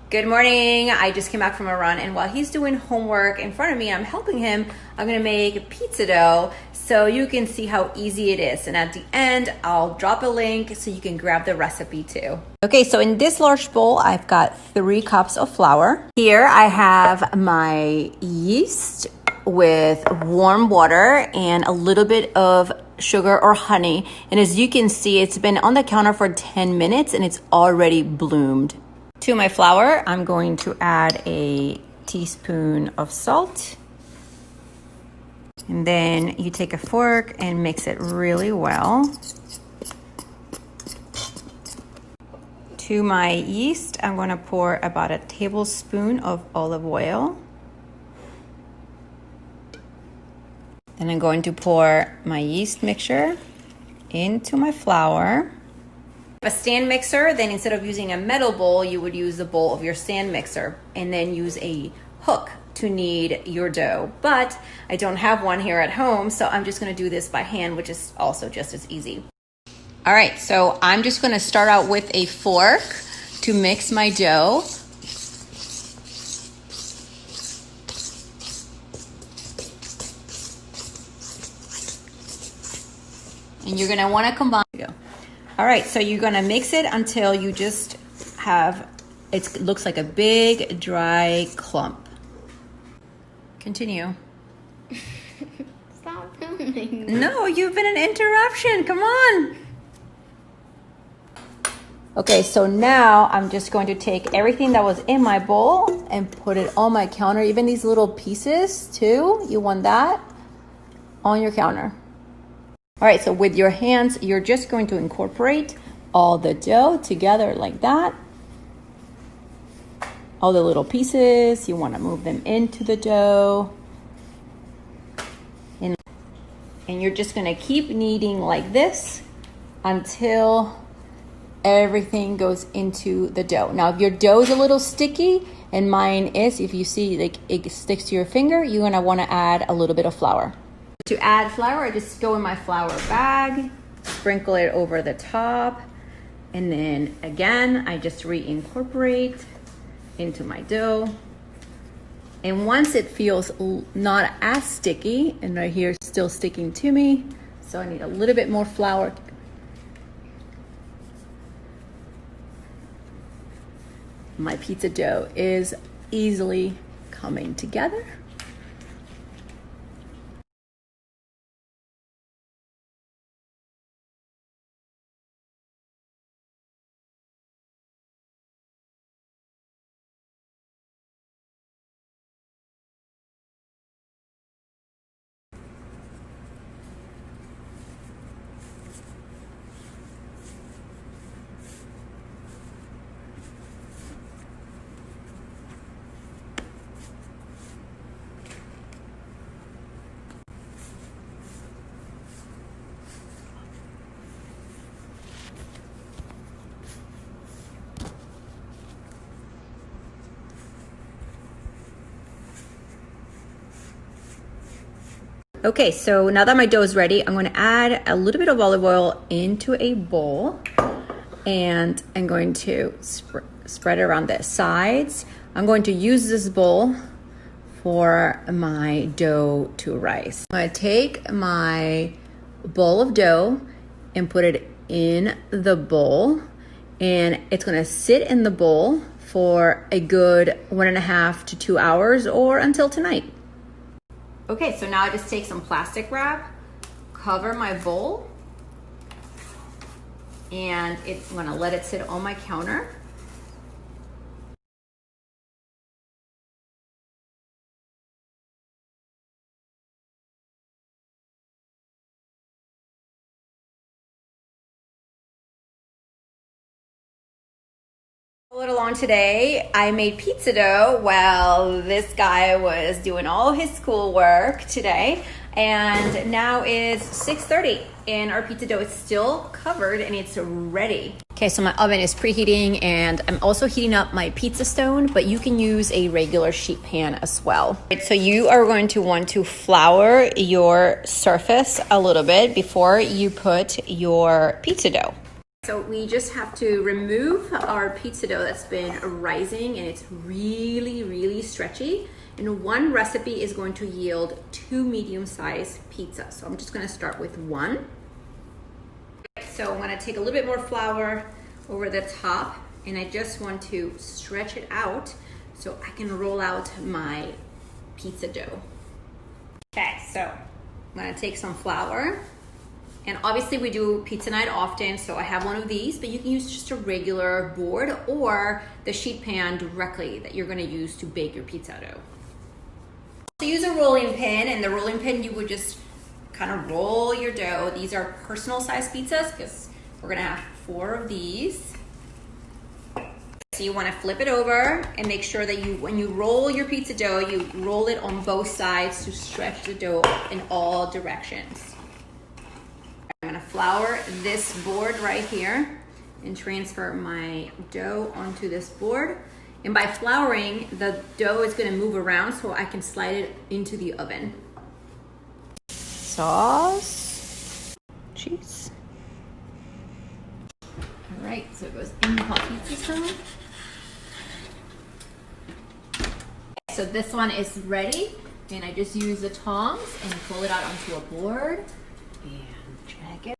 Good morning. I just came back from a run, and while he's doing homework in front of me, I'm helping him. I'm gonna make pizza dough so you can see how easy it is. And at the end, I'll drop a link so you can grab the recipe too. Okay, so in this large bowl, I've got 3 cups of flour. Here I have my yeast with warm water and a little bit of sugar or honey. And as you can see, it's been on the counter for 10 minutes and it's already bloomed. To my flour, I'm going to add a teaspoon of salt. And then you take a fork and mix it really well. To my yeast, I'm going to pour about a tablespoon of olive oil. Then I'm going to pour my yeast mixture into my flour. A stand mixer, then instead of using a metal bowl, you would use the bowl of your stand mixer and then use a hook to knead your dough. But I don't have one here at home, so I'm just gonna do this by hand, which is also just as easy. All right, so I'm just gonna start out with a fork to mix my dough. And you're gonna wanna combine. All right, so you're gonna mix it until you just have, it looks like a big dry clump. Continue. Stop filming. No, you've been an interruption, come on. Okay, so now I'm just going to take everything that was in my bowl and put it on my counter, even these little pieces too, you want that on your counter. All right, so with your hands, you're just going to incorporate all the dough together like that. All the little pieces, you want to move them into the dough. And you're just going to keep kneading like this until everything goes into the dough. Now, if your dough is a little sticky, and mine is, if you see like it sticks to your finger, you're going to want to add a little bit of flour. To add flour, I just go in my flour bag, sprinkle it over the top, and then again, I just reincorporate into my dough. And once it feels not as sticky, and right here it's still sticking to me, so I need a little bit more flour. My pizza dough is easily coming together. Okay, so now that my dough is ready, I'm going to add a little bit of olive oil into a bowl, and I'm going to spread it around the sides. I'm going to use this bowl for my dough to rise. I'm going to take my bowl of dough and put it in the bowl, and it's going to sit in the bowl for a good 1.5 to 2 hours or until tonight. Okay, so now I just take some plastic wrap, cover my bowl, and I'm gonna let it sit on my counter. A little on today, I made pizza dough while this guy was doing all his schoolwork today, and now it's 6:30 and our pizza dough is still covered and it's ready. Okay, so my oven is preheating and I'm also heating up my pizza stone, but you can use a regular sheet pan as well. Right, so you are going to want to flour your surface a little bit before you put your pizza dough. So we just have to remove our pizza dough that's been rising and it's really, really stretchy. And one recipe is going to yield 2 medium-sized pizzas. So I'm just gonna start with one. So I'm gonna take a little bit more flour over the top and I just want to stretch it out so I can roll out my pizza dough. Okay, so I'm gonna take some flour. And obviously we do pizza night often, so I have one of these, but you can use just a regular board or the sheet pan directly that you're gonna use to bake your pizza dough. So use a rolling pin, and the rolling pin you would just kind of roll your dough. These are personal size pizzas because we're gonna have 4 of these. So you wanna flip it over and make sure that when you roll your pizza dough, you roll it on both sides to stretch the dough in all directions. I'm gonna flour this board right here and transfer my dough onto this board. And by flouring, the dough is gonna move around so I can slide it into the oven. Sauce, cheese. All right, so it goes in the hot pizza stone. So this one is ready, and I just use the tongs and pull it out onto a board. And check it